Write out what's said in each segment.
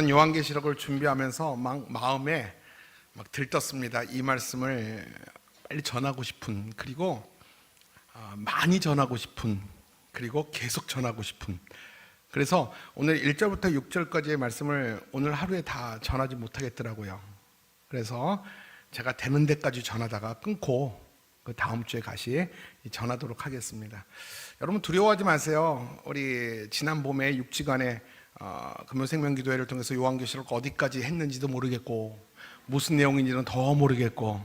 저는 요한계시록을 준비하면서 마음에 들떴습니다. 이 말씀을 빨리 전하고 싶은, 그리고 많이 전하고 싶은, 그리고 계속 전하고 싶은. 그래서 오늘 1절부터 6절까지의 말씀을 오늘 하루에 다 전하지 못하겠더라고요. 그래서 제가 되는 데까지 전하다가 끊고 그 다음 주에 다시 전하도록 하겠습니다. 여러분 두려워하지 마세요. 우리 지난 봄에 6지간의 금요생명기도회를 통해서 요한계시록 어디까지 했는지도 모르겠고 무슨 내용인지는 더 모르겠고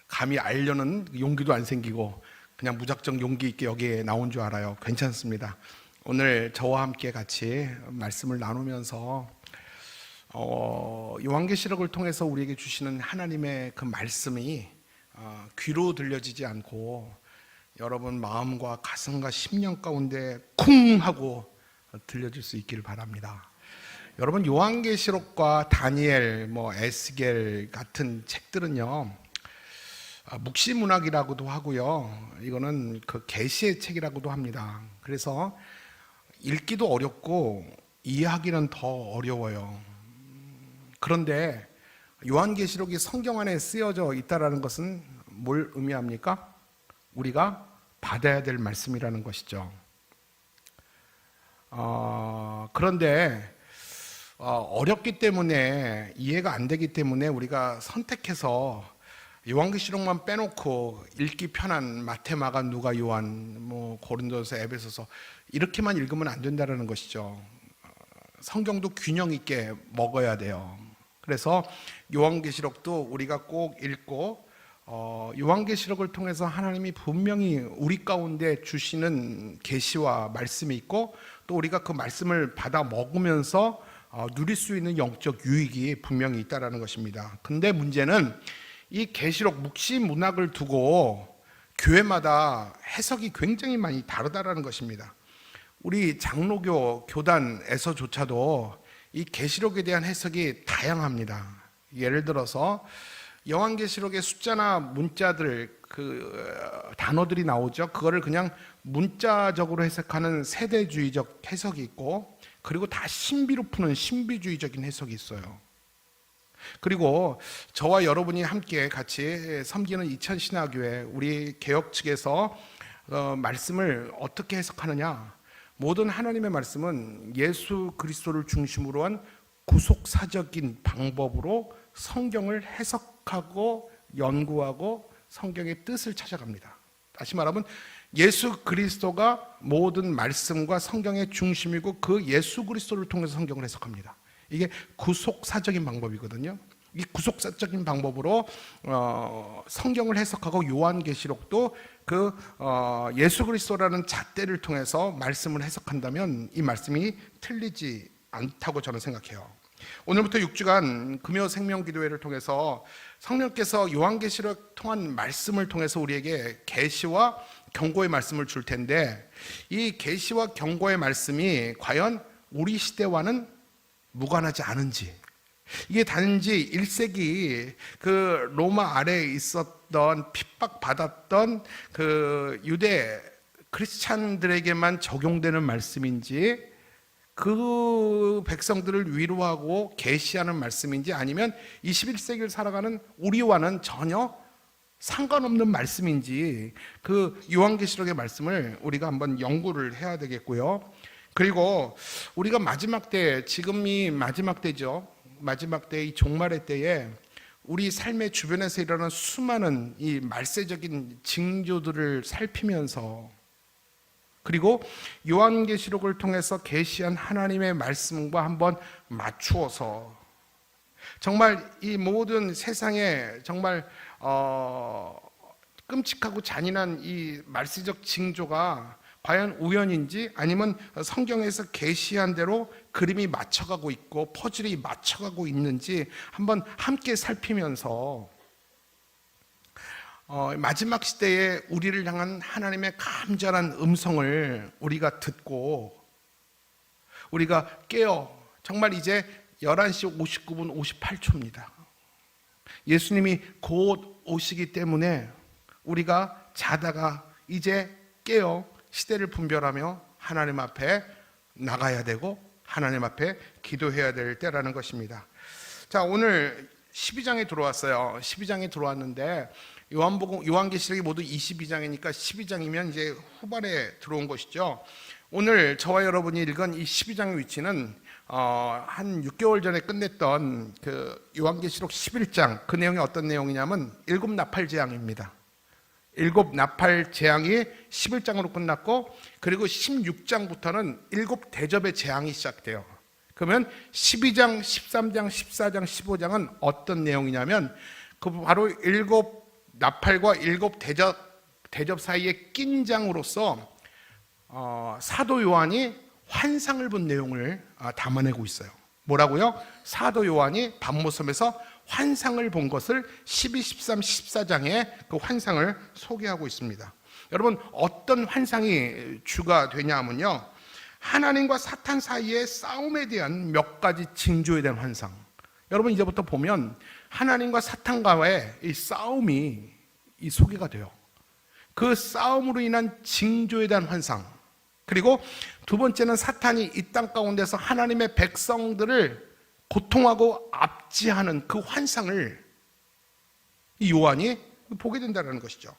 감히 알려는 용기도 안 생기고 그냥 무작정 용기 있게 여기에 나온 줄 알아요. 괜찮습니다. 오늘 저와 함께 같이 말씀을 나누면서 요한계시록을 통해서 우리에게 주시는 하나님의 그 말씀이 귀로 들려지지 않고 여러분 마음과 가슴과 심령 가운데 쿵 하고 들려질 수 있기를 바랍니다. 여러분 요한계시록과 다니엘, 에스겔 같은 책들은요 묵시문학이라고도 하고요, 이거는 그 계시의 책이라고도 합니다. 그래서 읽기도 어렵고 이해하기는 더 어려워요. 그런데 요한계시록이 성경 안에 쓰여져 있다는 것은 뭘 의미합니까? 우리가 받아야 될 말씀이라는 것이죠. 그런데 어렵기 때문에, 이해가 안 되기 때문에 우리가 선택해서 요한계시록만 빼놓고 읽기 편한 마태, 마가, 누가, 요한, 고린도서, 에베소서 이렇게만 읽으면 안 된다는 것이죠. 성경도 균형 있게 먹어야 돼요. 그래서 요한계시록도 우리가 꼭 읽고 요한계시록을 통해서 하나님이 분명히 우리 가운데 주시는 계시와 말씀이 있고 또 우리가 그 말씀을 받아 먹으면서 누릴 수 있는 영적 유익이 분명히 있다는 것입니다. 근데 문제는 이 계시록 묵시 문학을 두고 교회마다 해석이 굉장히 많이 다르다는 것입니다. 우리 장로교 교단에서조차도 이 계시록에 대한 해석이 다양합니다. 예를 들어서 요한계시록의 숫자나 문자들, 그 단어들이 나오죠. 그거를 그냥 문자적으로 해석하는 세대주의적 해석이 있고, 그리고 다 신비로 푸는 신비주의적인 해석이 있어요. 그리고 저와 여러분이 함께 같이 섬기는 이천신화교회, 우리 개혁 측에서 말씀을 어떻게 해석하느냐, 모든 하나님의 말씀은 예수 그리스도를 중심으로 한 구속사적인 방법으로 성경을 해석하고 연구하고 성경의 뜻을 찾아갑니다. 다시 말하면 예수 그리스도가 모든 말씀과 성경의 중심이고 그 예수 그리스도를 통해서 성경을 해석합니다. 이게 구속사적인 방법이거든요. 이 구속사적인 방법으로 성경을 해석하고 요한계시록도 그 예수 그리스도라는 잣대를 통해서 말씀을 해석한다면 이 말씀이 틀리지 않다고 저는 생각해요. 오늘부터 6주간 금요 생명기도회를 통해서 성령께서 요한계시록 통한 말씀을 통해서 우리에게 계시와 경고의 말씀을 줄 텐데, 이 계시와 경고의 말씀이 과연 우리 시대와는 무관하지 않은지, 이게 단지 1세기 그 로마 아래에 있었던 핍박받았던 그 유대 크리스찬들에게만 적용되는 말씀인지, 그 백성들을 위로하고 계시하는 말씀인지, 아니면 21세기를 살아가는 우리와는 전혀 상관없는 말씀인지, 그 요한계시록의 말씀을 우리가 한번 연구를 해야 되겠고요. 그리고 우리가 마지막 때, 지금이 마지막 때죠. 마지막 때, 이 종말의 때에 우리 삶의 주변에서 일어나는 수많은 이 말세적인 징조들을 살피면서, 그리고 요한계시록을 통해서 계시한 하나님의 말씀과 한번 맞추어서 정말 이 모든 세상에 정말 끔찍하고 잔인한 이 말세적 징조가 과연 우연인지 아니면 성경에서 계시한 대로 그림이 맞춰가고 있고 퍼즐이 맞춰가고 있는지 한번 함께 살피면서 마지막 시대에 우리를 향한 하나님의 간절한 음성을 우리가 듣고 우리가 깨어, 정말 이제 11시 59분 58초입니다. 예수님이 곧 오시기 때문에 우리가 자다가 이제 깨어 시대를 분별하며 하나님 앞에 나가야 되고 하나님 앞에 기도해야 될 때라는 것입니다. 자, 오늘 12장에 들어왔어요. 12장에 들어왔는데 요한계시록이 모두 22장이니까 12장이면 이제 후반에 들어온 것이죠. 오늘 저와 여러분이 읽은 이 12장의 위치는 한 6개월 전에 끝냈던 그 요한계시록 11장, 그 내용이 어떤 내용이냐면 일곱 나팔 재앙입니다. 일곱 나팔 재앙이 11장으로 끝났고, 그리고 16장부터는 일곱 대접의 재앙이 시작돼요. 그러면 12장, 13장, 14장, 15장은 어떤 내용이냐면 그 바로 일곱 나팔과 일곱 대접 사이에 낀 장으로서 사도 요한이 환상을 본 내용을 담아내고 있어요. 뭐라고요? 사도 요한이 밤모섬에서 환상을 본 것을 12, 13, 14장에 그 환상을 소개하고 있습니다. 여러분, 어떤 환상이 주가 되냐면요, 하나님과 사탄 사이의 싸움에 대한 몇 가지 징조에 대한 환상. 여러분, 이제부터 보면 하나님과 사탄과의 이 싸움이 이 소개가 돼요. 그 싸움으로 인한 징조에 대한 환상. 그리고 두 번째는 사탄이 이 땅 가운데서 하나님의 백성들을 고통하고 압제하는 그 환상을 이 요한이 보게 된다는 것이죠.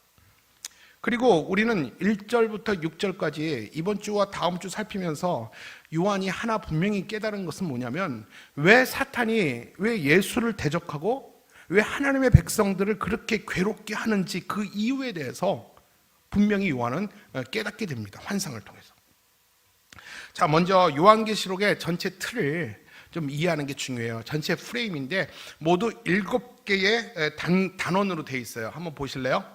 그리고 우리는 1절부터 6절까지 이번 주와 다음 주 살피면서 요한이 하나 분명히 깨달은 것은 뭐냐면, 왜 사탄이 왜 예수를 대적하고 왜 하나님의 백성들을 그렇게 괴롭게 하는지 그 이유에 대해서 분명히 요한은 깨닫게 됩니다. 환상을 통해서. 자, 먼저 요한계시록의 전체 틀을 좀 이해하는 게 중요해요. 전체 프레임인데 모두 7개의 단원으로 되어 있어요. 한번 보실래요?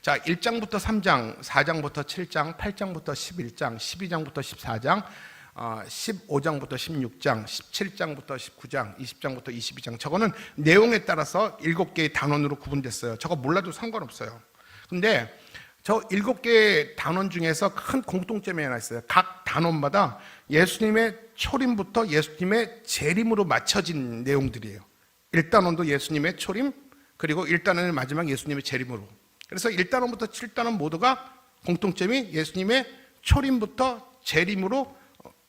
자, 1장부터 3장, 4장부터 7장, 8장부터 11장, 12장부터 14장, 15장부터 16장, 17장부터 19장, 20장부터 22장. 저거는 내용에 따라서 7개의 단원으로 구분됐어요. 저거 몰라도 상관없어요. 근데 저 7개의 단원 중에서 큰 공통점이 하나 있어요. 각 단원마다 예수님의 초림부터 예수님의 재림으로 맞춰진 내용들이에요. 1단원도 예수님의 초림, 그리고 1단원의 마지막 예수님의 재림으로. 그래서 1단원부터 7단원 모두가 공통점이 예수님의 초림부터 재림으로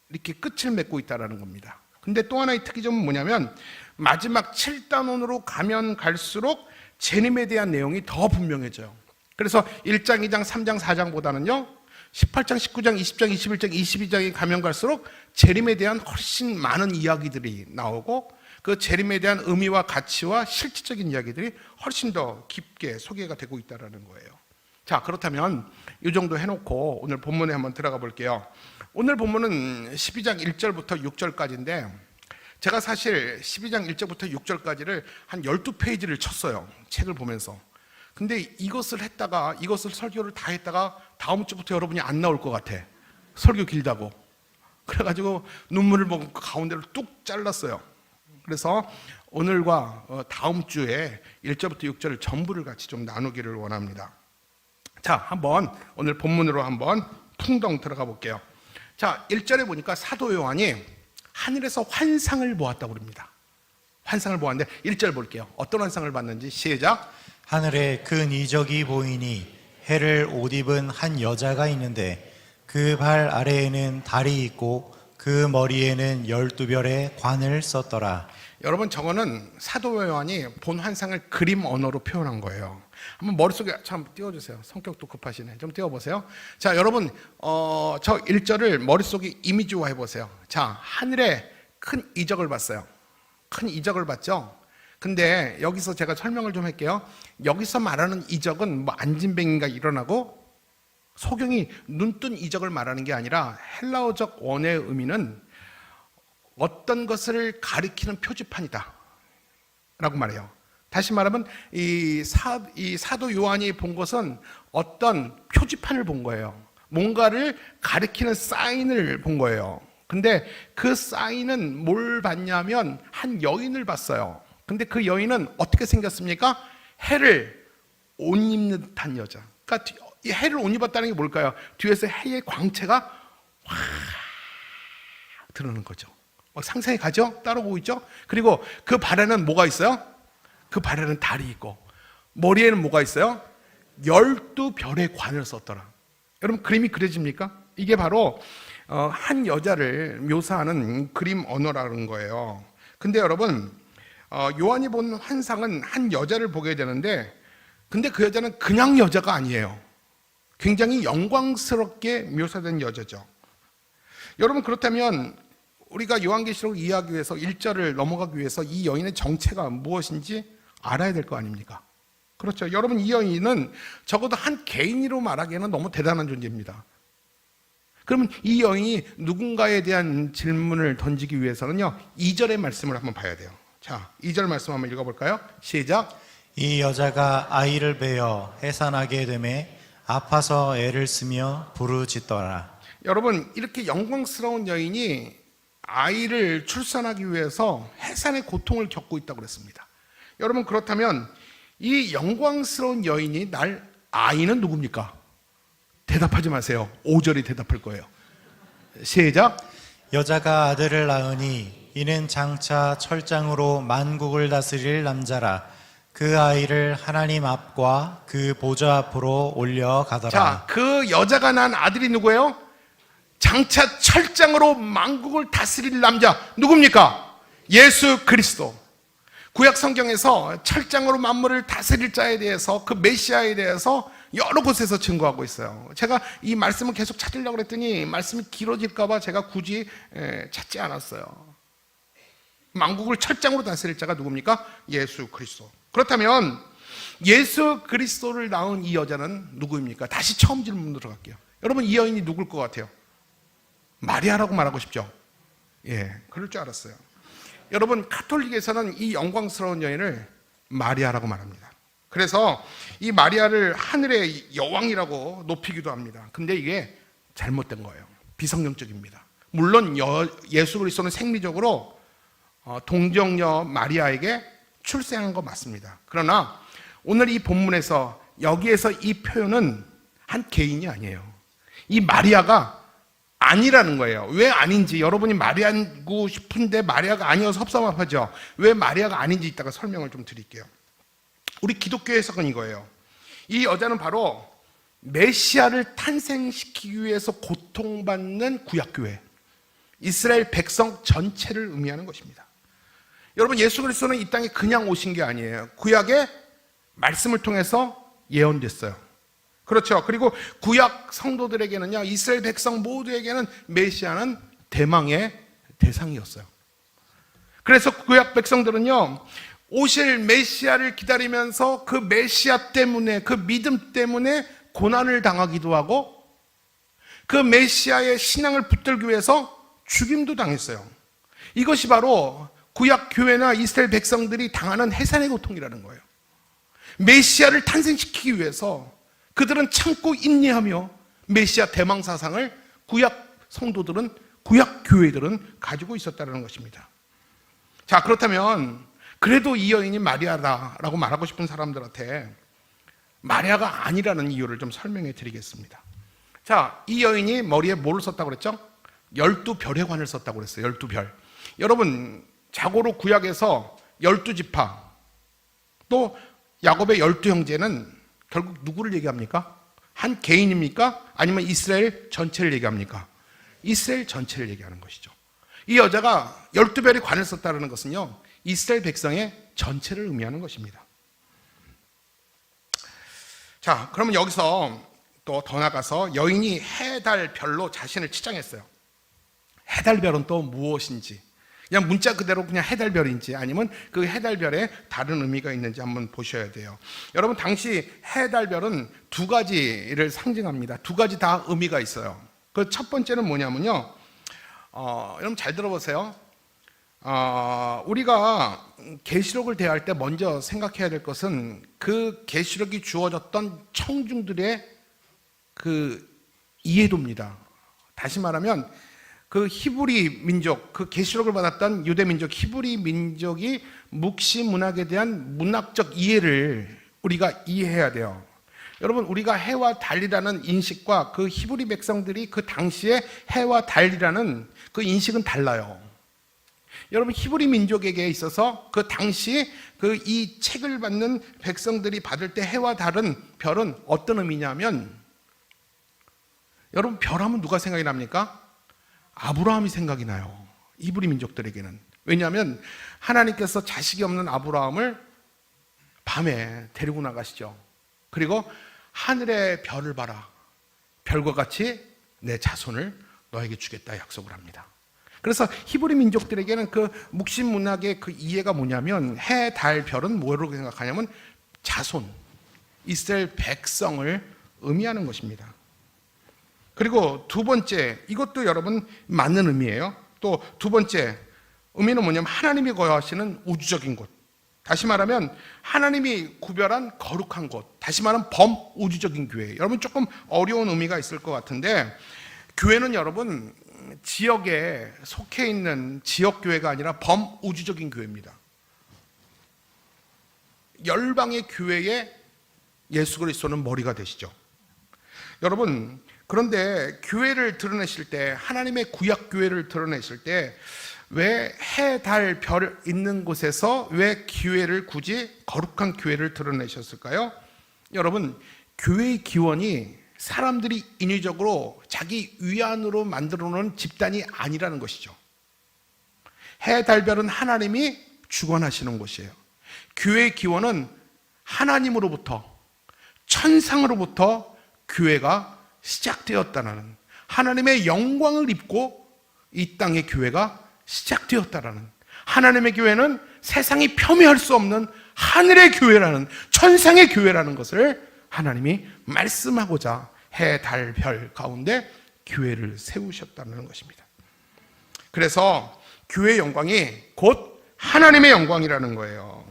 이렇게 끝을 맺고 있다는 겁니다. 근데 또 하나의 특이점은 뭐냐면 마지막 7단원으로 가면 갈수록 재림에 대한 내용이 더 분명해져요. 그래서 1장, 2장, 3장, 4장보다는요 18장, 19장, 20장, 21장, 22장에 가면 갈수록 재림에 대한 훨씬 많은 이야기들이 나오고, 그 재림에 대한 의미와 가치와 실질적인 이야기들이 훨씬 더 깊게 소개가 되고 있다는 거예요. 자, 그렇다면 이 정도 해놓고 오늘 본문에 한번 들어가 볼게요. 오늘 본문은 12장 1절부터 6절까지인데 제가 사실 12장 1절부터 6절까지를 한 12페이지를 쳤어요. 책을 보면서. 근데 이것을 설교를 다 했다가 다음 주부터 여러분이 안 나올 것 같아. 설교 길다고. 그래가지고 눈물을 먹고 가운데를 뚝 잘랐어요. 그래서 오늘과 다음 주에 1절부터 6절을 전부를 같이 좀 나누기를 원합니다. 자, 한번 오늘 본문으로 한번 풍덩 들어가 볼게요. 자, 1절에 보니까 사도 요한이 하늘에서 환상을 보았다고 그럽니다. 환상을 보았는데 1절 볼게요. 어떤 환상을 봤는지 시작. 하늘에 큰 이적이 보이니 해를 옷 입은 한 여자가 있는데 그 발 아래에는 달이 있고 그 머리에는 12별의 관을 썼더라. 여러분, 저거는 사도 요한이 본 환상을 그림 언어로 표현한 거예요. 한번 머릿속에 참 띄워주세요. 성격도 급하시네. 좀 띄워보세요. 자, 여러분, 저 1절을 머릿속에 이미지화 해보세요. 자, 하늘에 큰 이적을 봤어요. 큰 이적을 봤죠? 근데 여기서 제가 설명을 좀 할게요. 여기서 말하는 이적은 뭐 안진뱅이가 일어나고 소경이 눈뜬 이적을 말하는 게 아니라 헬라어적 원어의 의미는 어떤 것을 가리키는 표지판이다 라고 말해요. 다시 말하면 이 사도 요한이 본 것은 어떤 표지판을 본 거예요. 뭔가를 가리키는 사인을 본 거예요. 근데 그 사인은 뭘 봤냐면 한 여인을 봤어요. 근데 그 여인은 어떻게 생겼습니까? 해를 옷 입는 듯한 여자. 그러니까 이 해를 옷 입었다는 게 뭘까요? 뒤에서 해의 광채가 확 드러나는 거죠. 상상이 가죠? 따라오고 있죠? 그리고 그 발에는 뭐가 있어요? 그 발에는 달이 있고 머리에는 뭐가 있어요? 12별의 관을 썼더라. 여러분, 그림이 그려집니까? 이게 바로 한 여자를 묘사하는 그림 언어라는 거예요. 근데 여러분, 요한이 본 환상은 한 여자를 보게 되는데, 근데 그 여자는 그냥 여자가 아니에요. 굉장히 영광스럽게 묘사된 여자죠. 여러분, 그렇다면 우리가 요한계시록을 이해하기 위해서 1절을 넘어가기 위해서 이 여인의 정체가 무엇인지 알아야 될 거 아닙니까? 그렇죠. 여러분, 이 여인은 적어도 한 개인으로 말하기에는 너무 대단한 존재입니다. 그러면 이 여인이 누군가에 대한 질문을 던지기 위해서는요, 2절의 말씀을 한번 봐야 돼요. 자, 2절 말씀 한번 읽어볼까요? 시작. 이 여자가 아이를 베어 해산하게 되매 아파서 애를 쓰며 부르짖더라. 여러분, 이렇게 영광스러운 여인이 아이를 출산하기 위해서 해산의 고통을 겪고 있다고 그랬습니다. 여러분, 그렇다면 이 영광스러운 여인이 날 아이는 누굽니까? 대답하지 마세요. 5절이 대답할 거예요. 시작. 여자가 아들을 낳으니 이는 장차 철장으로 만국을 다스릴 남자라. 그 아이를 하나님 앞과 그 보좌 앞으로 올려가더라. 자, 그 여자가 낳은 아들이 누구예요? 장차 철장으로 만국을 다스릴 남자 누굽니까? 예수 그리스도. 구약 성경에서 철장으로 만물을 다스릴 자에 대해서, 그 메시아에 대해서 여러 곳에서 증거하고 있어요. 제가 이 말씀을 계속 찾으려고 했더니 말씀이 길어질까 봐 제가 굳이 찾지 않았어요. 만국을 철장으로 다스릴 자가 누굽니까? 예수 그리스도. 그렇다면 예수 그리스도를 낳은 이 여자는 누구입니까? 다시 처음 질문으로 들어갈게요. 여러분, 이 여인이 누굴 것 같아요? 마리아라고 말하고 싶죠? 예, 그럴 줄 알았어요. 여러분, 가톨릭에서는 이 영광스러운 여인을 마리아라고 말합니다. 그래서 이 마리아를 하늘의 여왕이라고 높이기도 합니다. 근데 이게 잘못된 거예요. 비성경적입니다. 물론 예수 그리스도는 생리적으로 동정녀 마리아에게 출생한 거 맞습니다. 그러나 오늘 이 본문에서 여기에서 이 표현은 한 개인이 아니에요. 이 마리아가 아니라는 거예요. 왜 아닌지 여러분이 마리아고 싶은데 마리아가 아니어서 섭섭하죠. 왜 마리아가 아닌지 이따가 설명을 좀 드릴게요. 우리 기독교의 해석은 이거예요. 이 여자는 바로 메시아를 탄생시키기 위해서 고통받는 구약교회, 이스라엘 백성 전체를 의미하는 것입니다. 여러분, 예수 그리스도는 이 땅에 그냥 오신 게 아니에요. 구약의 말씀을 통해서 예언됐어요. 그렇죠. 그리고 구약 성도들에게는요, 이스라엘 백성 모두에게는 메시아는 대망의 대상이었어요. 그래서 구약 백성들은요, 오실 메시아를 기다리면서 그 메시아 때문에, 그 믿음 때문에 고난을 당하기도 하고, 그 메시아의 신앙을 붙들기 위해서 죽임도 당했어요. 이것이 바로 구약 교회나 이스라엘 백성들이 당하는 해산의 고통이라는 거예요. 메시아를 탄생시키기 위해서 그들은 참고 인내하며 메시아 대망 사상을 구약 성도들은, 구약 교회들은 가지고 있었다는 것입니다. 자, 그렇다면 그래도 이 여인이 마리아다라고 말하고 싶은 사람들한테 마리아가 아니라는 이유를 좀 설명해 드리겠습니다. 자, 이 여인이 머리에 뭐를 썼다고 그랬죠? 12별의 관을 썼다고 그랬어요. 12별. 여러분, 자고로 구약에서 12지파, 또 야곱의 12형제는 결국 누구를 얘기합니까? 한 개인입니까? 아니면 이스라엘 전체를 얘기합니까? 이스라엘 전체를 얘기하는 것이죠. 이 여자가 12별의 관을 썼다는 것은요, 이스라엘 백성의 전체를 의미하는 것입니다. 자, 그러면 여기서 또 더 나가서 여인이 해, 달, 별로 자신을 치장했어요. 해, 달, 별은 또 무엇인지, 그냥 문자 그대로 그냥 해달별인지 아니면 그 해달별에 다른 의미가 있는지 한번 보셔야 돼요. 여러분, 당시 해달별은 두 가지를 상징합니다. 두 가지 다 의미가 있어요. 그 첫 번째는 뭐냐면요, 여러분 잘 들어보세요. 우리가 계시록을 대할 때 먼저 생각해야 될 것은 그 계시록이 주어졌던 청중들의 그 이해도입니다. 다시 말하면 그 히브리 민족, 그 계시록을 받았던 유대 민족, 히브리 민족이 묵시 문학에 대한 문학적 이해를 우리가 이해해야 돼요. 여러분, 우리가 해와 달이라는 인식과 그 히브리 백성들이 그 당시에 해와 달이라는 그 인식은 달라요. 여러분, 히브리 민족에게 있어서 그 당시 그 이 책을 받는 백성들이 받을 때 해와 달은, 별은 어떤 의미냐면, 여러분, 별 하면 누가 생각이 납니까? 아브라함이 생각이 나요. 이브리 민족들에게는. 왜냐하면 하나님께서 자식이 없는 아브라함을 밤에 데리고 나가시죠. 그리고 하늘의 별을 봐라. 별과 같이 내 자손을 너에게 주겠다 약속을 합니다. 그래서 히브리 민족들에게는 그 묵신 문학의 그 이해가 뭐냐면 해, 달, 별은 뭐라고 생각하냐면 자손, 이스라엘 백성을 의미하는 것입니다. 그리고 두 번째, 이것도 여러분 맞는 의미예요. 또 두 번째 의미는 뭐냐면 하나님이 거하시는 우주적인 곳. 다시 말하면 하나님이 구별한 거룩한 곳. 다시 말하면 범우주적인 교회. 여러분 조금 어려운 의미가 있을 것 같은데 교회는 여러분 지역에 속해 있는 지역교회가 아니라 범우주적인 교회입니다. 열방의 교회에 예수 그리스도는 머리가 되시죠. 여러분 그런데 교회를 드러내실 때 하나님의 구약 교회를 드러내실 때 왜 해, 달, 별 있는 곳에서 왜 교회를 굳이 거룩한 교회를 드러내셨을까요? 여러분 교회의 기원이 사람들이 인위적으로 자기 위안으로 만들어 놓은 집단이 아니라는 것이죠. 해, 달, 별은 하나님이 주관하시는 곳이에요. 교회의 기원은 하나님으로부터 천상으로부터 교회가 시작되었다는 하나님의 영광을 입고 이 땅의 교회가 시작되었다라는 하나님의 교회는 세상이 폄훼할 수 없는 하늘의 교회라는 천상의 교회라는 것을 하나님이 말씀하고자 해, 달, 별 가운데 교회를 세우셨다는 것입니다. 그래서 교회의 영광이 곧 하나님의 영광이라는 거예요.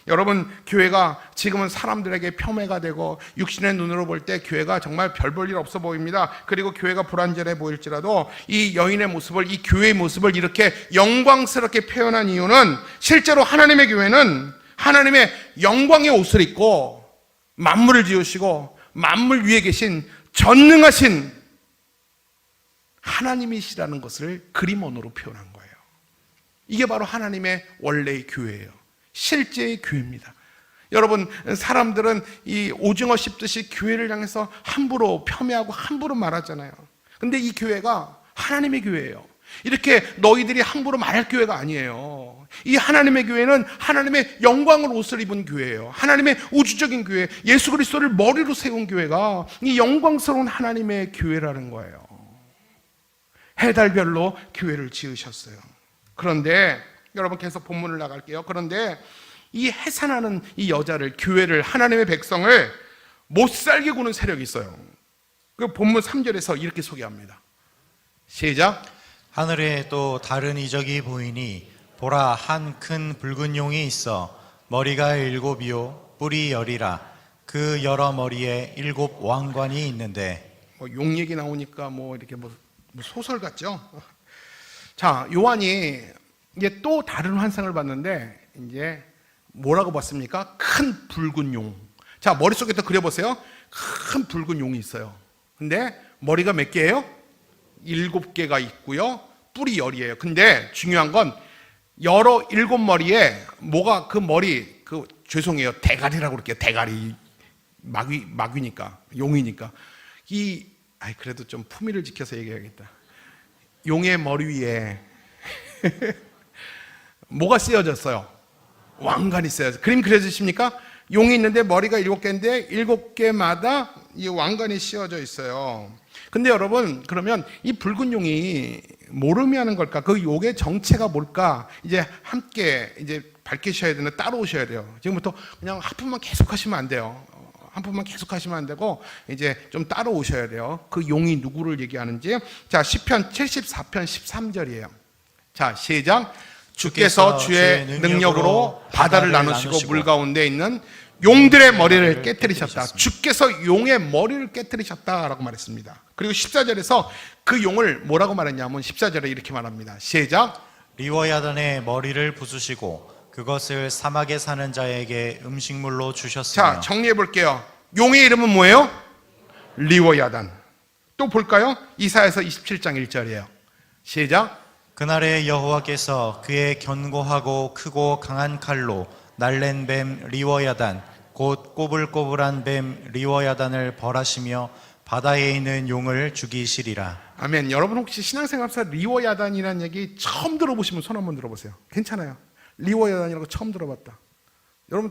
여러분 교회가 지금은 사람들에게 폄훼가 되고 육신의 눈으로 볼 때 교회가 정말 별 볼 일 없어 보입니다. 그리고 교회가 불완전해 보일지라도 이 여인의 모습을 이 교회의 모습을 이렇게 영광스럽게 표현한 이유는 실제로 하나님의 교회는 하나님의 영광의 옷을 입고 만물을 지으시고 만물 위에 계신 전능하신 하나님이시라는 것을 그림원으로 표현한 거예요. 이게 바로 하나님의 원래의 교회예요. 실제의 교회입니다. 여러분 사람들은 이 오징어 씹듯이 교회를 향해서 함부로 폄훼하고 함부로 말하잖아요. 근데 이 교회가 하나님의 교회예요. 이렇게 너희들이 함부로 말할 교회가 아니에요. 이 하나님의 교회는 하나님의 영광을 옷을 입은 교회예요. 하나님의 우주적인 교회, 예수 그리스도를 머리로 세운 교회가 이 영광스러운 하나님의 교회라는 거예요. 해달별로 교회를 지으셨어요. 그런데 여러분 계속 본문을 나갈게요. 그런데 이 해산하는 이 여자를, 교회를, 하나님의 백성을 못 살게 구는 세력이 있어요. 그 본문 3절에서 이렇게 소개합니다. 시작. 하늘에 또 다른 이적이 보이니 보라, 한 큰 붉은 용이 있어 머리가 7이요 뿔이 10이라. 그 여러 머리에 7 왕관이 있는데. 용 얘기 나오니까 이렇게 소설 같죠? 자, 요한이 이제 또 다른 환상을 봤는데 이제 뭐라고 봤습니까? 큰 붉은 용. 자, 머릿속에 또 그려보세요. 큰 붉은 용이 있어요. 근데 머리가 몇 개예요? 7개가 있고요. 뿔이 10이에요. 근데 중요한 건 7머리에 뭐가 그 머리, 죄송해요. 대가리라고 그럴게요. 대가리. 마귀니까, 용이니까. 그래도 좀 품위를 지켜서 얘기해야겠다. 용의 머리 위에 뭐가 쓰여졌어요? 왕관이 쓰여졌어요. 그림 그려지십니까? 용이 있는데 머리가 7개인데 7개마다 이 왕관이 씌워져 있어요. 근데 여러분 그러면 이 붉은 용이 뭘 의미하는 걸까? 그 용의 정체가 뭘까? 이제 함께 이제 밝히셔야 되는, 따라오셔야 돼요. 지금부터 그냥 한 푼만 계속 하시면 안 돼요. 한 푼만 계속 하시면 안 되고 이제 좀 따라오셔야 돼요. 그 용이 누구를 얘기하는지. 자, 시편 74편 13절이에요. 자, 시작. 주께서 주의 능력으로 바다를 나누시고 물 가운데 있는 용들의 머리를 깨뜨리셨다. 주께서 용의 머리를 깨뜨리셨다라고 말했습니다. 그리고 14절에서 그 용을 뭐라고 말했냐면 14절에 이렇게 말합니다. 시작. 리워야단의 머리를 부수시고 그것을 사막에 사는 자에게 음식물로 주셨으며. 자, 정리해 볼게요. 용의 이름은 뭐예요? 리워야단. 또 볼까요? 이사야서 27장 1절이에요. 시작. 그날에 여호와께서 그의 견고하고 크고 강한 칼로 날랜 뱀 리워야단 곧 꼬불꼬불한 뱀 리워야단을 벌하시며 바다에 있는 용을 죽이시리라. 아멘. 여러분 혹시 신앙생활에서 리워야단이라는 얘기 처음 들어보시면 손 한번 들어보세요. 괜찮아요. 리워야단이라고 처음 들어봤다. 여러분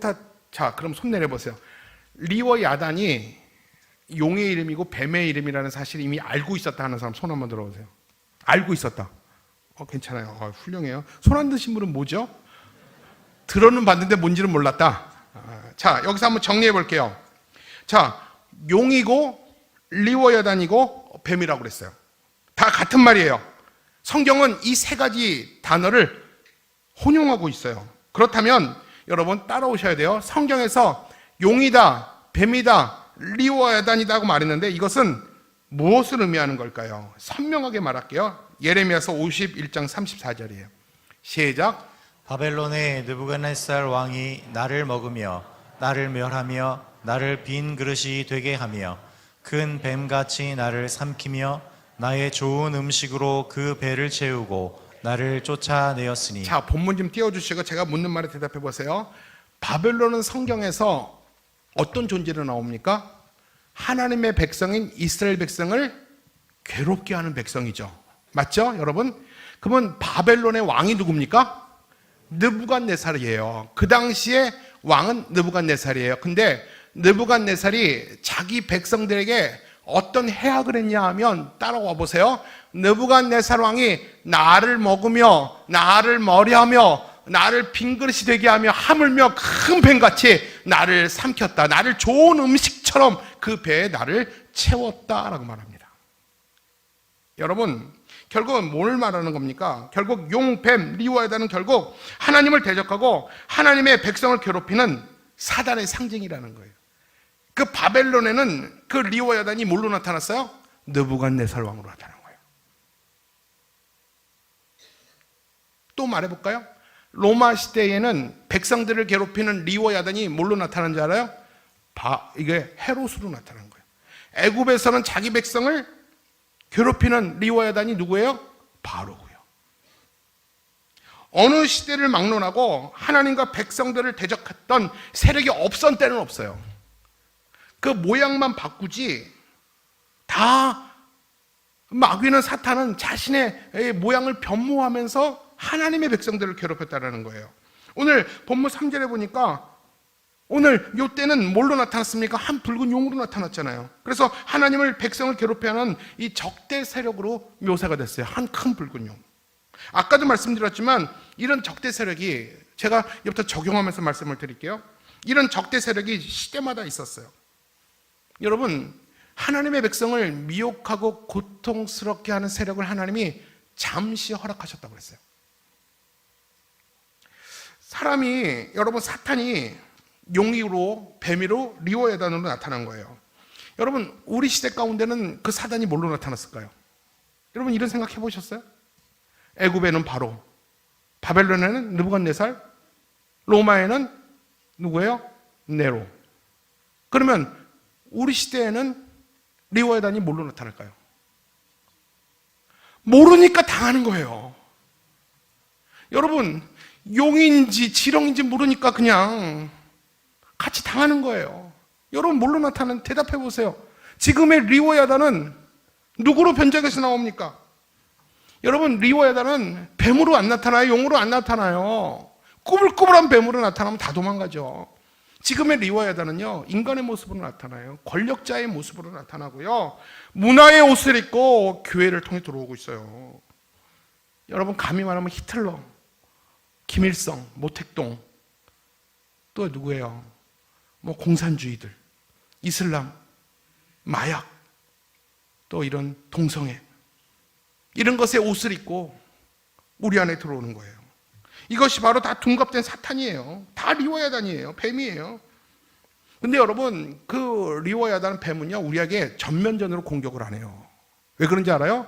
자 그럼 손 내려보세요. 리워야단이 용의 이름이고 뱀의 이름이라는 사실을 이미 알고 있었다 하는 사람 손 한번 들어보세요. 알고 있었다. 괜찮아요. 훌륭해요. 손 안 드신 분은 뭐죠? 들어는 봤는데 뭔지는 몰랐다. 자, 여기서 한번 정리해 볼게요. 자, 용이고 리워야단이고 뱀이라고 그랬어요. 다 같은 말이에요. 성경은 이 세 가지 단어를 혼용하고 있어요. 그렇다면 여러분 따라오셔야 돼요. 성경에서 용이다, 뱀이다, 리워야단이다 하고 말했는데 이것은 무엇을 의미하는 걸까요? 선명하게 말할게요. 예레미야서 51장 34절이에요. 시작. 바벨론의 느부갓네살 왕이 나를 먹으며 나를 멸하며 나를 빈 그릇이 되게 하며 큰 뱀같이 나를 삼키며 나의 좋은 음식으로 그 배를 채우고 나를 쫓아내었으니. 자, 본문 좀 띄워주시고 제가 묻는 말에 대답해 보세요. 바벨론은 성경에서 어떤 존재로 나옵니까? 하나님의 백성인 이스라엘 백성을 괴롭게 하는 백성이죠. 맞죠, 여러분? 그러면 바벨론의 왕이 누굽니까? 느부갓네살이에요. 그 당시에 왕은 느부갓네살이에요. 근데 느부갓네살이 자기 백성들에게 어떤 해악을 했냐 하면 따라와 보세요. 느부갓네살 왕이 나를 먹으며 나를 머리하며 나를 빈그릇이 되게 하며 하물며 큰 뱀같이 나를 삼켰다. 나를 좋은 음식처럼 그 배에 나를 채웠다라고 말합니다. 여러분, 결국은 뭘 말하는 겁니까? 결국 용, 뱀, 리워야단은 결국 하나님을 대적하고 하나님의 백성을 괴롭히는 사단의 상징이라는 거예요. 그 바벨론에는 그 리워야단이 뭘로 나타났어요? 느부갓네살 왕으로 나타난 거예요. 또 말해볼까요? 로마 시대에는 백성들을 괴롭히는 리워야단이 뭘로 나타난 줄 알아요? 이게 헤롯으로 나타난 거예요. 애굽에서는 자기 백성을 괴롭히는 리워야단이 누구예요? 바로고요. 어느 시대를 막론하고 하나님과 백성들을 대적했던 세력이 없던 때는 없어요. 그 모양만 바꾸지 다 마귀는 사탄은 자신의 모양을 변모하면서 하나님의 백성들을 괴롭혔다는 거예요. 오늘 본문 3절에 보니까 오늘 요 때는 뭘로 나타났습니까? 한 붉은 용으로 나타났잖아요. 그래서 하나님을 백성을 괴롭혀하는 이 적대 세력으로 묘사가 됐어요. 한 큰 붉은 용. 아까도 말씀드렸지만 이런 적대 세력이 제가 이부터 적용하면서 말씀을 드릴게요. 이런 적대 세력이 시대마다 있었어요. 여러분, 하나님의 백성을 미혹하고 고통스럽게 하는 세력을 하나님이 잠시 허락하셨다고 그랬어요. 사람이, 여러분, 사탄이 용이로, 뱀이로, 리워야단으로 나타난 거예요. 여러분, 우리 시대 가운데는 그 사단이 뭘로 나타났을까요? 여러분, 이런 생각 해보셨어요? 애굽에는 바로, 바벨론에는 느부갓네살, 로마에는 누구예요? 네로. 그러면 우리 시대에는 리워야단이 뭘로 나타날까요? 모르니까 당하는 거예요. 여러분, 용인지 지렁인지 모르니까 그냥 같이 당하는 거예요. 여러분, 뭘로 나타나는? 대답해 보세요. 지금의 리워야단은 누구로 변장해서 나옵니까? 여러분, 리워야단은 뱀으로 안 나타나요? 용으로 안 나타나요? 꾸불꾸불한 뱀으로 나타나면 다 도망가죠. 지금의 리워야단은요, 인간의 모습으로 나타나요. 권력자의 모습으로 나타나고요, 문화의 옷을 입고 교회를 통해 들어오고 있어요. 여러분, 감히 말하면 히틀러, 김일성, 모택동, 또 누구예요? 공산주의들, 이슬람, 마약, 또 이런 동성애, 이런 것에 옷을 입고 우리 안에 들어오는 거예요. 이것이 바로 다 둔갑된 사탄이에요. 다 리워야단이에요. 뱀이에요. 근데 여러분, 그 리워야단 뱀은요, 우리에게 전면전으로 공격을 안 해요. 왜 그런지 알아요?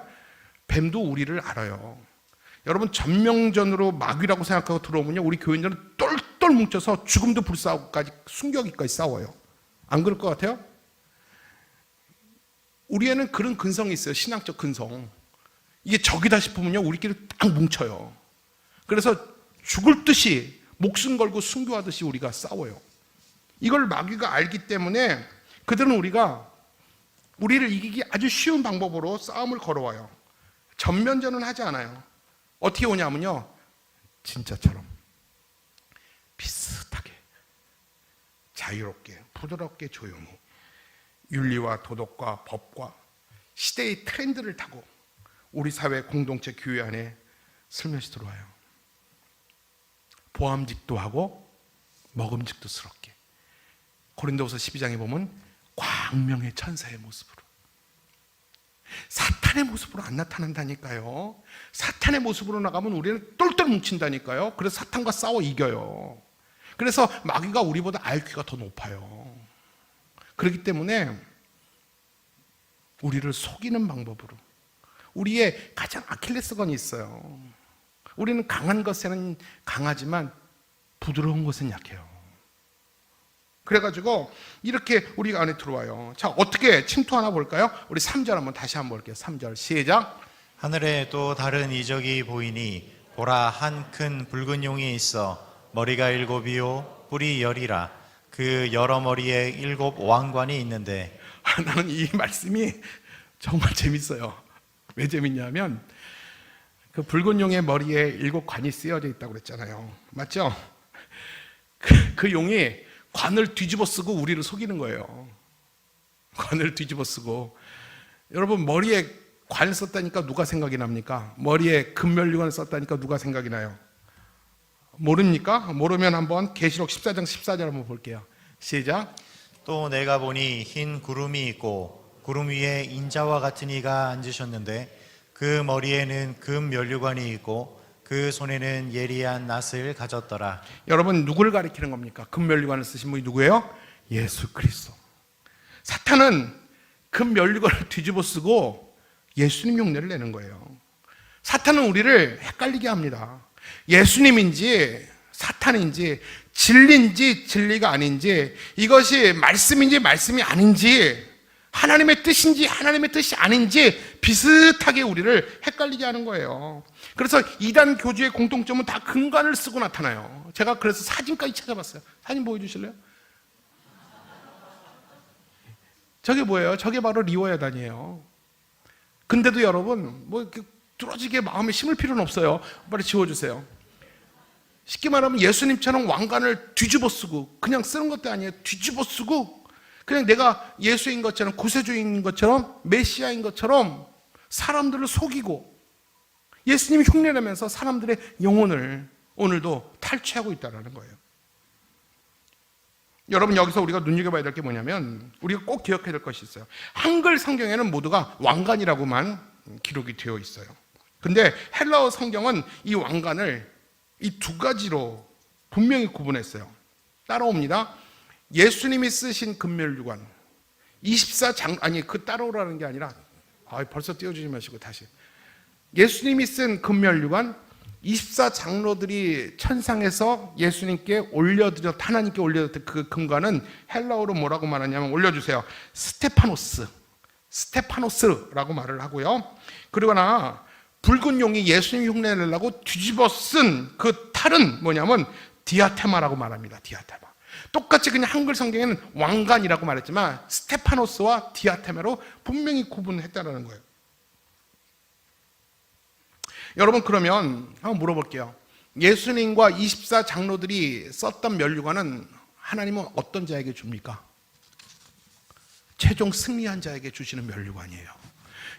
뱀도 우리를 알아요. 여러분, 전면전으로 마귀라고 생각하고 들어오면요, 우리 교인들은 똘똘 뭉쳐서 죽음도 불사하고까지 숨겨기까지 싸워요. 안 그럴 것 같아요? 우리에는 그런 근성이 있어요. 신앙적 근성. 이게 적이다 싶으면요, 우리끼리 딱 뭉쳐요. 그래서 죽을 듯이 목숨 걸고 순교하듯이 우리가 싸워요. 이걸 마귀가 알기 때문에 그들은 우리가 우리를 이기기 아주 쉬운 방법으로 싸움을 걸어와요. 전면전은 하지 않아요. 어떻게 오냐면요, 진짜처럼 비슷하게 자유롭게 부드럽게 조용히 윤리와 도덕과 법과 시대의 트렌드를 타고 우리 사회 공동체 교회 안에 슬며시 들어와요. 보암직도 하고 먹음직도스럽게. 고린도후서 12장에 보면 광명의 천사의 모습으로, 사탄의 모습으로 안 나타난다니까요. 사탄의 모습으로 나가면 우리는 똘똘 뭉친다니까요. 그래서 사탄과 싸워 이겨요. 그래서 마귀가 우리보다 IQ가 더 높아요. 그렇기 때문에 우리를 속이는 방법으로, 우리의 가장 아킬레스건이 있어요. 우리는 강한 것에는 강하지만 부드러운 것은 약해요. 그래가지고 이렇게 우리가 안에 들어와요. 자, 어떻게 침투하나 볼까요? 우리 3절 한번 다시 한번 볼게요. 3절 시작. 하늘에 또 다른 이적이 보이니 보라, 한 큰 붉은 용이 있어 머리가 7이요 뿔이 10이라. 그 여러 머리에 7 왕관이 있는데. 나는 이 말씀이 정말 재밌어요. 왜 재밌냐면 그 붉은 용의 머리에 7 관이 쓰여져 있다고 그랬잖아요. 맞죠? 그 용이 관을 뒤집어 쓰고 우리를 속이는 거예요. 관을 뒤집어 쓰고. 여러분, 머리에 관을 썼다니까 누가 생각이 납니까? 머리에 금면류관을 썼다니까 누가 생각이 나요? 모릅니까? 모르면 한번 계시록 14장 14절 한번 볼게요. 시작. 또 내가 보니 흰 구름이 있고 구름 위에 인자와 같은 이가 앉으셨는데 그 머리에는 금 면류관이 있고 그 손에는 예리한 낫을 가졌더라. 여러분, 누구를 가리키는 겁니까? 금면류관을 쓰신 분이 누구예요? 예수 그리스도. 사탄은 금면류관을 뒤집어 쓰고 예수님 흉내를 내는 거예요. 사탄은 우리를 헷갈리게 합니다. 예수님인지 사탄인지, 진리인지 진리가 아닌지, 이것이 말씀인지 말씀이 아닌지, 하나님의 뜻인지 하나님의 뜻이 아닌지 비슷하게 우리를 헷갈리게 하는 거예요. 그래서 이단 교주의 공통점은 다 근간을 쓰고 나타나요. 제가 그래서 사진까지 찾아봤어요. 사진 보여주실래요? 저게 뭐예요? 저게 바로 리워야단이에요. 근데도 여러분, 뭐 이렇게 뚫어지게 마음에 심을 필요는 없어요. 빨리 지워주세요. 쉽게 말하면 예수님처럼 왕관을 뒤집어 쓰고, 그냥 쓰는 것도 아니에요. 뒤집어 쓰고 그냥 내가 예수인 것처럼, 구세주인 것처럼, 메시아인 것처럼 사람들을 속이고 예수님이 흉내내면서 사람들의 영혼을 오늘도 탈취하고 있다는 거예요. 여러분, 여기서 우리가 눈여겨봐야 될 게 뭐냐면, 우리가 꼭 기억해야 될 것이 있어요. 한글 성경에는 모두가 왕관이라고만 기록이 되어 있어요. 근데 헬라어 성경은 이 왕관을 이 2가지로 분명히 구분했어요. 따라옵니다. 예수님이 쓰신 금면류관 24장, 아니 그 따라오라는 게 아니라, 벌써 띄워주지 마시고 다시. 예수님이 쓴 금면류관 24장로들이 천상에서 예수님께 올려드렸, 하나님께 올려드렸던 그 금관은 헬라어로 뭐라고 말하냐면, 올려주세요, 스테파노스라고 말을 하고요. 그러거나 붉은 용이 예수님 흉내를 내려고 뒤집어 쓴 그 탈은 뭐냐면 디아테마라고 말합니다. 디아테마. 똑같이 그냥 한글 성경에는 왕관이라고 말했지만 스테파노스와 디아테마로 분명히 구분했다는 거예요. 여러분, 그러면 한번 물어볼게요. 예수님과 24장로들이 썼던 면류관은 하나님은 어떤 자에게 줍니까? 최종 승리한 자에게 주시는 면류관이에요.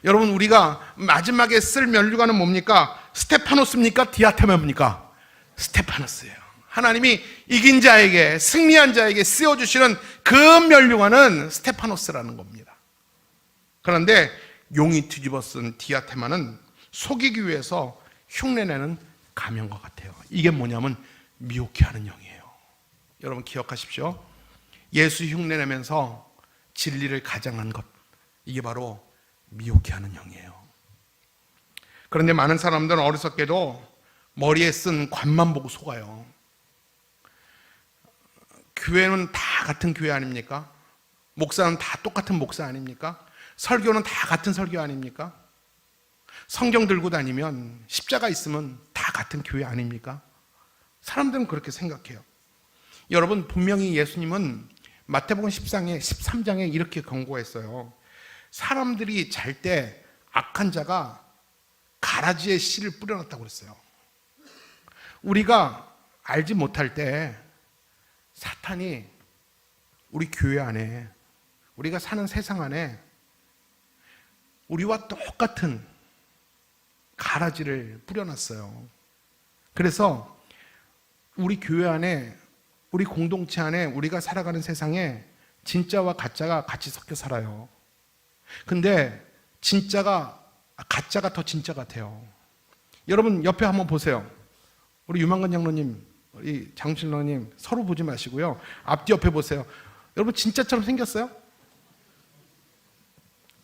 여러분, 우리가 마지막에 쓸 면류관은 뭡니까? 스테파노스입니까? 디아테마입니까? 스테파노스예요. 하나님이 이긴 자에게, 승리한 자에게 쓰여주시는 그 면류관은 스테파노스라는 겁니다. 그런데 용이 뒤집어 쓴 디아테마는 속이기 위해서 흉내내는 가면과 같아요. 이게 뭐냐면 미혹해 하는 영이에요. 여러분, 기억하십시오. 예수 흉내내면서 진리를 가장한 것, 이게 바로 미혹해 하는 영이에요. 그런데 많은 사람들은 어리석게도 머리에 쓴 관만 보고 속아요. 교회는 다 같은 교회 아닙니까? 목사는 다 똑같은 목사 아닙니까? 설교는 다 같은 설교 아닙니까? 성경 들고 다니면, 십자가 있으면 다 같은 교회 아닙니까? 사람들은 그렇게 생각해요. 여러분, 분명히 예수님은 마태복음 13장에 이렇게 경고했어요. 사람들이 잘 때 악한 자가 가라지에 씨를 뿌려놨다고 그랬어요. 우리가 알지 못할 때 사탄이 우리 교회 안에, 우리가 사는 세상 안에 우리와 똑같은 가라지를 뿌려놨어요. 그래서 우리 교회 안에, 우리 공동체 안에, 우리가 살아가는 세상에 진짜와 가짜가 같이 섞여 살아요. 근데 가짜가 더 진짜 같아요. 여러분 옆에 한번 보세요. 우리 유망근 장로님, 우리 장신로님 서로 보지 마시고요. 앞뒤 옆에 보세요. 여러분 진짜처럼 생겼어요?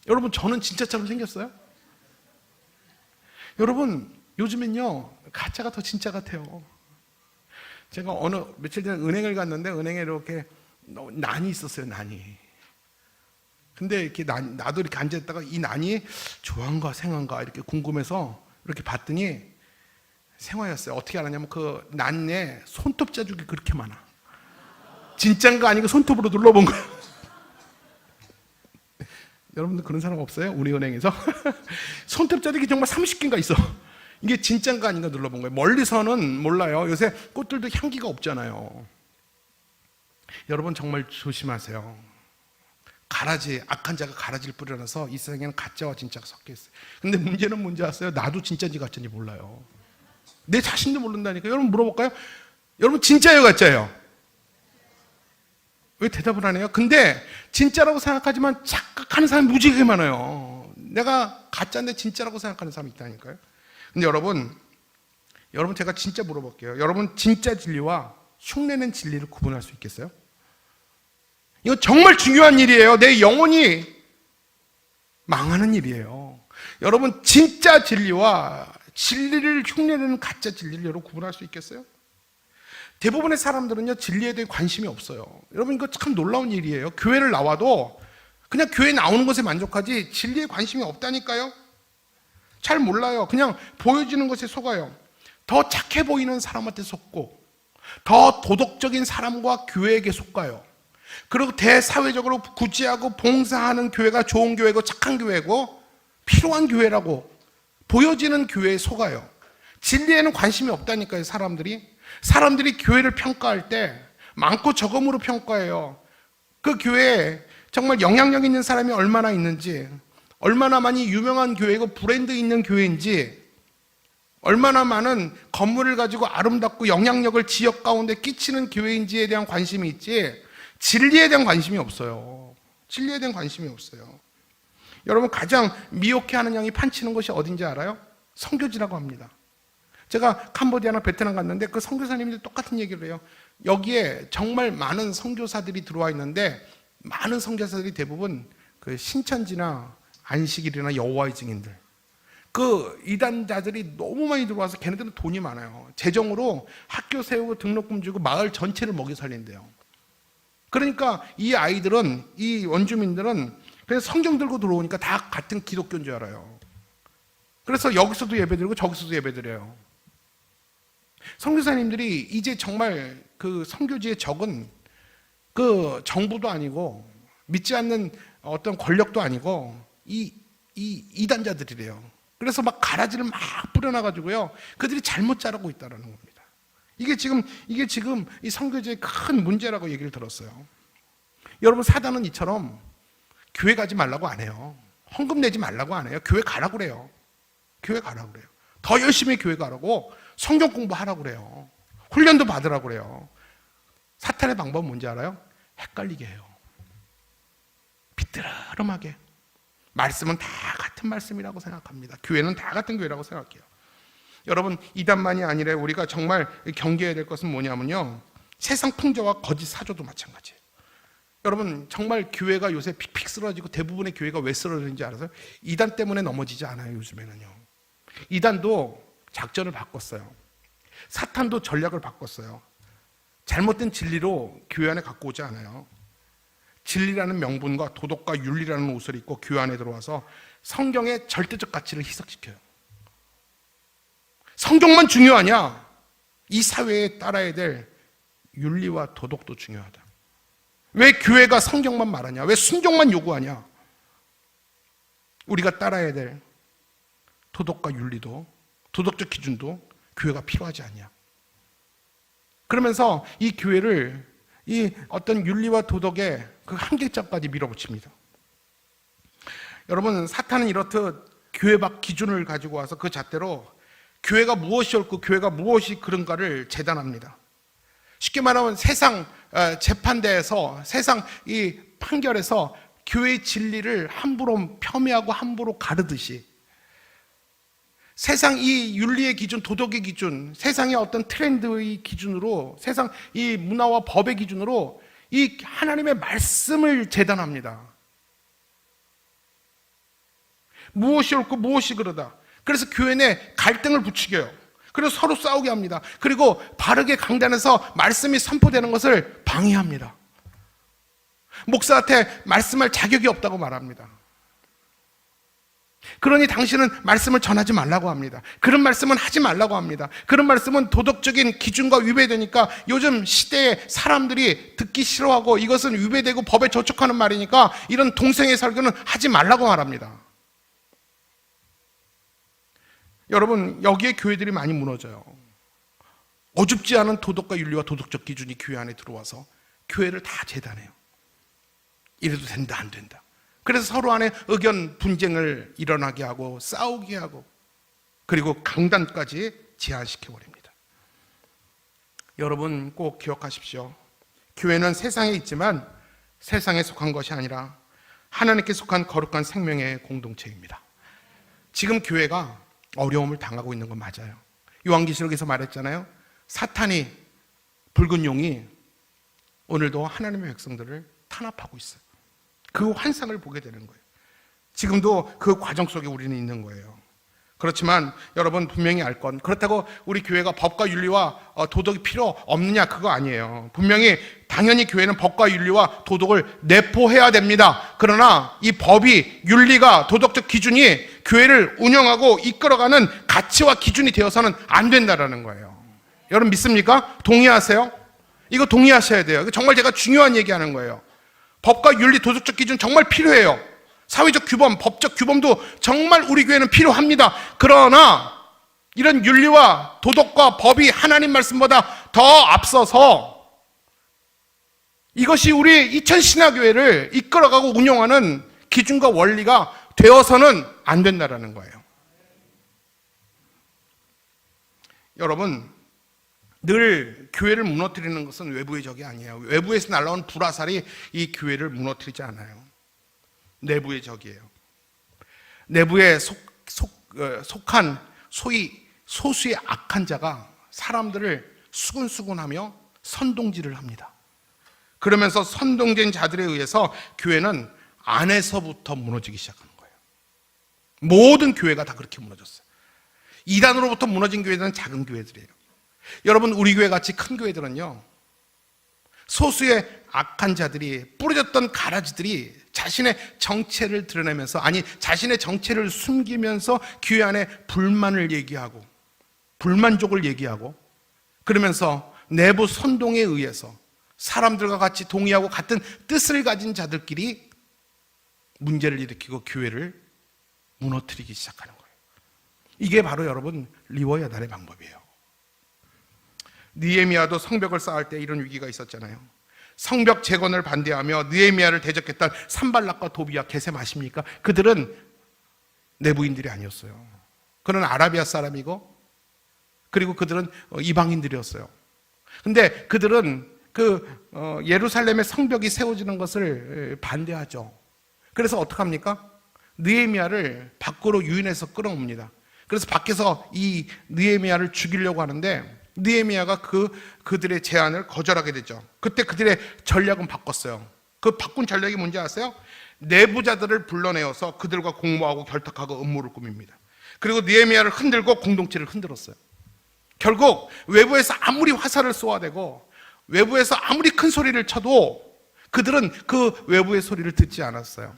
여러분 저는 진짜처럼 생겼어요? 여러분 요즘엔요 가짜가 더 진짜 같아요. 제가 며칠 전에 은행을 갔는데 은행에 이렇게 난이 있었어요. 난이. 근데 이렇게 나도 이렇게 앉아있다가 이 난이 조한가 생한가 이렇게 궁금해서 이렇게 봤더니 생화였어요. 어떻게 알았냐면 그 난에 손톱 자국이 그렇게 많아. 진짠가 아니고 손톱으로 눌러본 거예요. 여러분들 그런 사람 없어요? 우리 은행에서? 손톱 자국이 정말 30개인가 있어. 이게 진짠가 아닌가 눌러본 거예요. 멀리서는 몰라요. 요새 꽃들도 향기가 없잖아요. 여러분 정말 조심하세요. 악한 자가 가라지를 뿌려놔서 이 세상에는 가짜와 진짜가 섞여 있어요. 근데 문제는 뭔지 아세요? 나도 진짜인지 가짜인지 몰라요. 내 자신도 모른다니까. 여러분 물어볼까요? 여러분 진짜예요, 가짜예요? 왜 대답을 안 해요? 근데 진짜라고 생각하지만 착각하는 사람이 무지하게 많아요. 내가 가짜인데 진짜라고 생각하는 사람이 있다니까요. 근데 여러분 제가 진짜 물어볼게요. 여러분 진짜 진리와 흉내낸 진리를 구분할 수 있겠어요? 이거 정말 중요한 일이에요. 내 영혼이 망하는 일이에요. 여러분 진짜 진리와 진리를 흉내내는 가짜 진리를 여러분 구분할 수 있겠어요? 대부분의 사람들은요 진리에 대해 관심이 없어요. 여러분 이거 참 놀라운 일이에요. 교회를 나와도 그냥 교회 나오는 것에 만족하지 진리에 관심이 없다니까요. 잘 몰라요. 그냥 보여지는 것에 속아요. 더 착해 보이는 사람한테 속고 더 도덕적인 사람과 교회에게 속아요. 그리고 대사회적으로 구제하고 봉사하는 교회가 좋은 교회고 착한 교회고 필요한 교회라고 보여지는 교회에 속아요. 진리에는 관심이 없다니까요. 사람들이 교회를 평가할 때 많고 적음으로 평가해요. 그 교회에 정말 영향력 있는 사람이 얼마나 있는지, 얼마나 많이 유명한 교회고 브랜드 있는 교회인지, 얼마나 많은 건물을 가지고 아름답고 영향력을 지역 가운데 끼치는 교회인지에 대한 관심이 있지 진리에 대한 관심이 없어요. 진리에 대한 관심이 없어요. 여러분 가장 미혹해하는 양이 판치는 곳이 어딘지 알아요? 선교지라고 합니다. 제가 캄보디아나 베트남 갔는데 그 선교사님들 똑같은 얘기를 해요. 여기에 정말 많은 선교사들이 들어와 있는데 많은 선교사들이 대부분 그 신천지나 안식일이나 여호와의 증인들, 그 이단자들이 너무 많이 들어와서 걔네들은 돈이 많아요. 재정으로 학교 세우고 등록금 주고 마을 전체를 먹여 살린대요. 그러니까 이 아이들은, 이 원주민들은 그냥 성경 들고 들어오니까 다 같은 기독교인 줄 알아요. 그래서 여기서도 예배드리고 저기서도 예배드려요. 선교사님들이 이제 정말 그 선교지의 적은 그 정부도 아니고 믿지 않는 어떤 권력도 아니고 이 이단자들이래요. 그래서 막 가라지를 막 뿌려놔가지고요, 그들이 잘못 자라고 있다는 겁니다. 이게 지금 이 선교지의 큰 문제라고 얘기를 들었어요. 여러분 사단은 이처럼 교회 가지 말라고 안 해요. 헌금 내지 말라고 안 해요. 교회 가라고 그래요. 교회 가라고 그래요. 더 열심히 교회 가라고, 성경 공부하라고 그래요. 훈련도 받으라고 그래요. 사탄의 방법은 뭔지 알아요? 헷갈리게 해요. 비뚤어름하게. 말씀은 다 같은 말씀이라고 생각합니다. 교회는 다 같은 교회라고 생각해요. 여러분 이단만이 아니라 우리가 정말 경계해야 될 것은 뭐냐면요, 세상 풍조와 거짓 사조도 마찬가지예요. 여러분 정말 교회가 요새 픽픽 쓰러지고 대부분의 교회가 왜 쓰러지는지 알아서요? 이단 때문에 넘어지지 않아요. 요즘에는요, 이단도 작전을 바꿨어요. 사탄도 전략을 바꿨어요. 잘못된 진리로 교회 안에 갖고 오지 않아요. 진리라는 명분과 도덕과 윤리라는 옷을 입고 교회 안에 들어와서 성경의 절대적 가치를 희석시켜요. 성경만 중요하냐? 이 사회에 따라야 될 윤리와 도덕도 중요하다. 왜 교회가 성경만 말하냐? 왜 순종만 요구하냐? 우리가 따라야 될 도덕과 윤리도, 도덕적 기준도 교회가 필요하지 않냐. 그러면서 이 교회를 이 어떤 윤리와 도덕의 그 한계점까지 밀어붙입니다. 여러분, 사탄은 이렇듯 교회 밖 기준을 가지고 와서 그 잣대로 교회가 무엇이 옳고 교회가 무엇이 그런가를 재단합니다. 쉽게 말하면 세상 재판대에서, 세상 이 판결에서 교회의 진리를 함부로 폄훼하고 함부로 가르듯이 세상 이 윤리의 기준, 도덕의 기준, 세상의 어떤 트렌드의 기준으로, 세상 이 문화와 법의 기준으로 이 하나님의 말씀을 재단합니다. 무엇이 옳고 무엇이 그러다. 그래서 교회 내 갈등을 부추겨요. 그래서 서로 싸우게 합니다. 그리고 바르게 강단에서 말씀이 선포되는 것을 방해합니다. 목사한테 말씀할 자격이 없다고 말합니다. 그러니 당신은 말씀을 전하지 말라고 합니다. 그런 말씀은 하지 말라고 합니다. 그런 말씀은 도덕적인 기준과 위배되니까 요즘 시대에 사람들이 듣기 싫어하고 이것은 위배되고 법에 저촉하는 말이니까 이런 동성애 설교는 하지 말라고 말합니다. 여러분, 여기에 교회들이 많이 무너져요. 어줍지 않은 도덕과 윤리와 도덕적 기준이 교회 안에 들어와서 교회를 다 재단해요. 이래도 된다, 안 된다. 그래서 서로 안에 의견 분쟁을 일어나게 하고 싸우게 하고 그리고 강단까지 제한시켜버립니다. 여러분 꼭 기억하십시오. 교회는 세상에 있지만 세상에 속한 것이 아니라 하나님께 속한 거룩한 생명의 공동체입니다. 지금 교회가 어려움을 당하고 있는 건 맞아요. 요한계시록에서 말했잖아요. 사탄이, 붉은 용이 오늘도 하나님의 백성들을 탄압하고 있어요. 그 환상을 보게 되는 거예요. 지금도 그 과정 속에 우리는 있는 거예요. 그렇지만 여러분 분명히 알 건, 그렇다고 우리 교회가 법과 윤리와 도덕이 필요 없느냐, 그거 아니에요. 분명히 당연히 교회는 법과 윤리와 도덕을 내포해야 됩니다. 그러나 이 법이, 윤리가, 도덕적 기준이 교회를 운영하고 이끌어가는 가치와 기준이 되어서는 안 된다라는 거예요. 여러분 믿습니까? 동의하세요? 이거 동의하셔야 돼요. 이거 정말 제가 중요한 얘기하는 거예요. 법과 윤리, 도덕적 기준 정말 필요해요. 사회적 규범, 법적 규범도 정말 우리 교회는 필요합니다. 그러나 이런 윤리와 도덕과 법이 하나님 말씀보다 더 앞서서 이것이 우리 이천신화교회를 이끌어가고 운영하는 기준과 원리가 되어서는 안 된다라는 거예요. 여러분, 늘 교회를 무너뜨리는 것은 외부의 적이 아니에요. 외부에서 날아온 불화살이 이 교회를 무너뜨리지 않아요. 내부의 적이에요. 내부에 속한 소위 소수의 악한 자가 사람들을 수군수군하며 선동질을 합니다. 그러면서 선동된 자들에 의해서 교회는 안에서부터 무너지기 시작하는 거예요. 모든 교회가 다 그렇게 무너졌어요. 이단으로부터 무너진 교회들은 작은 교회들이에요. 여러분, 우리 교회 같이 큰 교회들은요, 소수의 악한 자들이, 뿌려졌던 가라지들이 자신의 정체를 드러내면서, 아니 자신의 정체를 숨기면서 교회 안에 불만을 얘기하고 불만족을 얘기하고 그러면서 내부 선동에 의해서 사람들과 같이 동의하고 같은 뜻을 가진 자들끼리 문제를 일으키고 교회를 무너뜨리기 시작하는 거예요. 이게 바로 여러분 리워야단의 방법이에요. 느헤미야도 성벽을 쌓을 때 이런 위기가 있었잖아요. 성벽 재건을 반대하며 느헤미야를 대적했던 산발락과 도비야, 게셈 아십니까? 그들은 내부인들이 아니었어요. 그는 아라비아 사람이고 그리고 그들은 이방인들이었어요. 근데 그들은 예루살렘의 성벽이 세워지는 것을 반대하죠. 그래서 어떡합니까? 느헤미야를 밖으로 유인해서 끌어옵니다. 그래서 밖에서 이 느헤미야를 죽이려고 하는데 느헤미야가 그들의 제안을 거절하게 되죠. 그때 그들의 전략은 바꿨어요. 그 바꾼 전략이 뭔지 아세요? 내부자들을 불러내어서 그들과 공모하고 결탁하고 음모를 꾸밉니다. 그리고 느헤미야를 흔들고 공동체를 흔들었어요. 결국 외부에서 아무리 화살을 쏘아대고 외부에서 아무리 큰 소리를 쳐도 그들은 그 외부의 소리를 듣지 않았어요.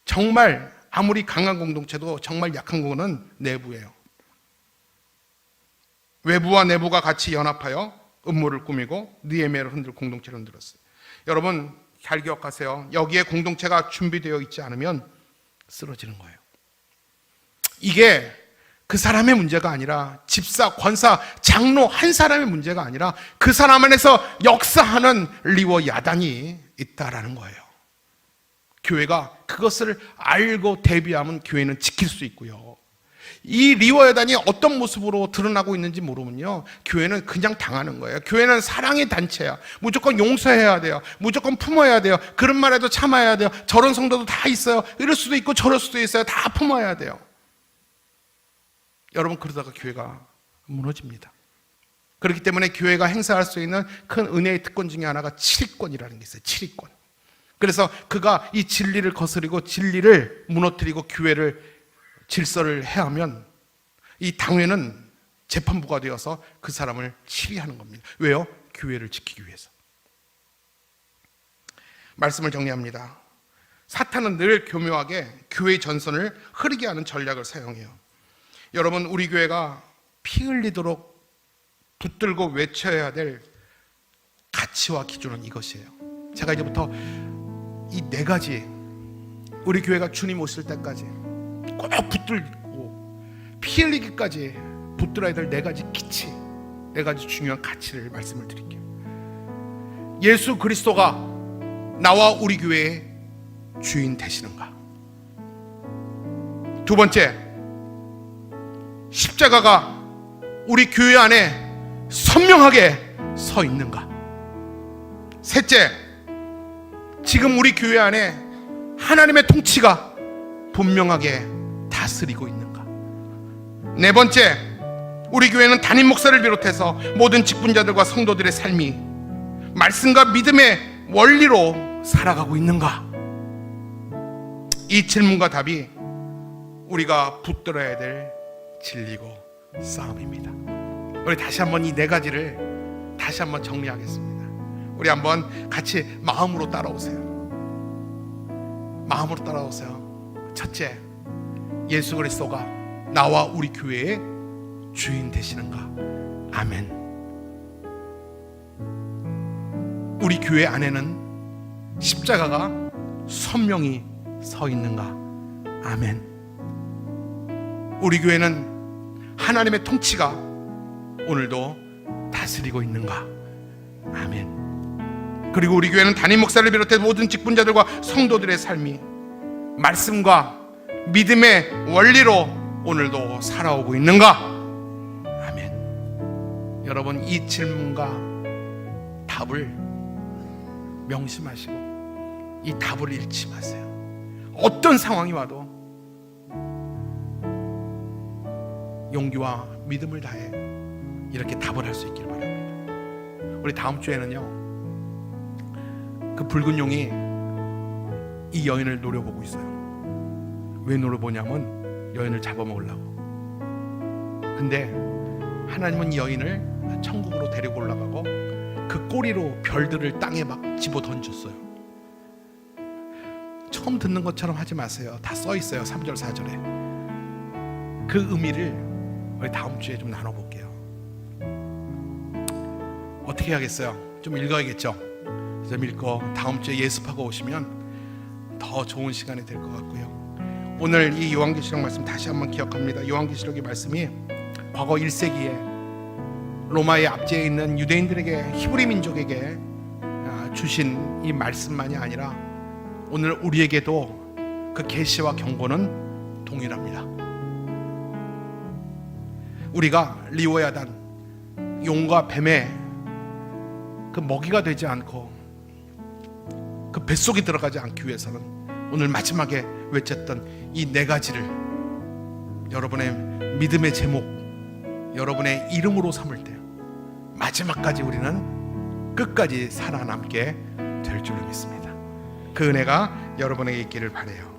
정말 아무리 강한 공동체도 정말 약한 거는 내부예요. 외부와 내부가 같이 연합하여 음모를 꾸미고 느헤미야를 흔들 공동체를 흔들었어요. 여러분 잘 기억하세요. 여기에 공동체가 준비되어 있지 않으면 쓰러지는 거예요. 이게 그 사람의 문제가 아니라 집사, 권사, 장로 한 사람의 문제가 아니라 그 사람 안에서 역사하는 리워 야단이 있다라는 거예요. 교회가 그것을 알고 대비하면 교회는 지킬 수 있고요. 이 리워 야단이 어떤 모습으로 드러나고 있는지 모르면요, 교회는 그냥 당하는 거예요. 교회는 사랑의 단체야. 무조건 용서해야 돼요. 무조건 품어야 돼요. 그런 말에도 참아야 돼요. 저런 성도도 다 있어요. 이럴 수도 있고 저럴 수도 있어요. 다 품어야 돼요. 여러분, 그러다가 교회가 무너집니다. 그렇기 때문에 교회가 행사할 수 있는 큰 은혜의 특권 중에 하나가 7위권이라는 게 있어요. 7위권. 그래서 그가 이 진리를 거스리고 진리를 무너뜨리고 교회를 질서를 해하면 이 당회는 재판부가 되어서 그 사람을 치리하는 겁니다. 왜요? 교회를 지키기 위해서. 말씀을 정리합니다. 사탄은 늘 교묘하게 교회의 전선을 흐리게 하는 전략을 사용해요. 여러분, 우리 교회가 피 흘리도록 붙들고 외쳐야 될 가치와 기준은 이것이에요. 제가 이제부터 이 4가지, 우리 교회가 주님 오실 때까지 꼭 붙들고 피 흘리기까지 붙들어야 될 4가지 기치, 4가지 중요한 가치를 말씀을 드릴게요. 예수 그리스도가 나와 우리 교회의 주인 되시는가? 두 번째, 십자가가 우리 교회 안에 선명하게 서 있는가? 셋째, 지금 우리 교회 안에 하나님의 통치가 분명하게 다스리고 있는가? 네 번째, 우리 교회는 담임 목사를 비롯해서 모든 직분자들과 성도들의 삶이 말씀과 믿음의 원리로 살아가고 있는가? 이 질문과 답이 우리가 붙들어야 될 진리고 싸움입니다. 우리 다시 한번 이 4가지를 다시 한번 정리하겠습니다. 우리 한번 같이 마음으로 따라오세요. 마음으로 따라오세요. 첫째, 예수 그리스도가 나와 우리 교회의 주인 되시는가? 아멘. 우리 교회 안에는 십자가가 선명히 서 있는가? 아멘. 우리 교회는 하나님의 통치가 오늘도 다스리고 있는가? 아멘. 그리고 우리 교회는 담임 목사를 비롯해 모든 직분자들과 성도들의 삶이 말씀과 믿음의 원리로 오늘도 살아오고 있는가? 아멘. 여러분, 이 질문과 답을 명심하시고 이 답을 잃지 마세요. 어떤 상황이 와도 용기와 믿음을 다해 이렇게 답을 할 수 있기를 바랍니다. 우리 다음 주에는요, 그 붉은 용이 이 여인을 노려보고 있어요. 왜 노려보냐면 여인을 잡아먹으려고. 근데 하나님은 이 여인을 천국으로 데리고 올라가고 그 꼬리로 별들을 땅에 막 집어 던졌어요. 처음 듣는 것처럼 하지 마세요. 다 써 있어요. 3절 4절에. 그 의미를 우리 다음 주에 좀 나눠볼게요. 어떻게 해야겠어요? 좀 읽어야겠죠? 좀 읽고 다음 주에 예습하고 오시면 더 좋은 시간이 될 것 같고요. 오늘 이 요한계시록 말씀 다시 한번 기억합니다. 요한계시록의 말씀이 과거 1세기에 로마의 압제에 있는 유대인들에게, 히브리 민족에게 주신 이 말씀만이 아니라 오늘 우리에게도 그 계시와 경고는 동일합니다. 우리가 리오야단, 용과 뱀의 그 먹이가 되지 않고 그 뱃속에 들어가지 않기 위해서는 오늘 마지막에 외쳤던 이 4가지를 여러분의 믿음의 제목, 여러분의 이름으로 삼을 때 마지막까지 우리는 끝까지 살아남게 될 줄을 믿습니다. 그 은혜가 여러분에게 있기를 바라요.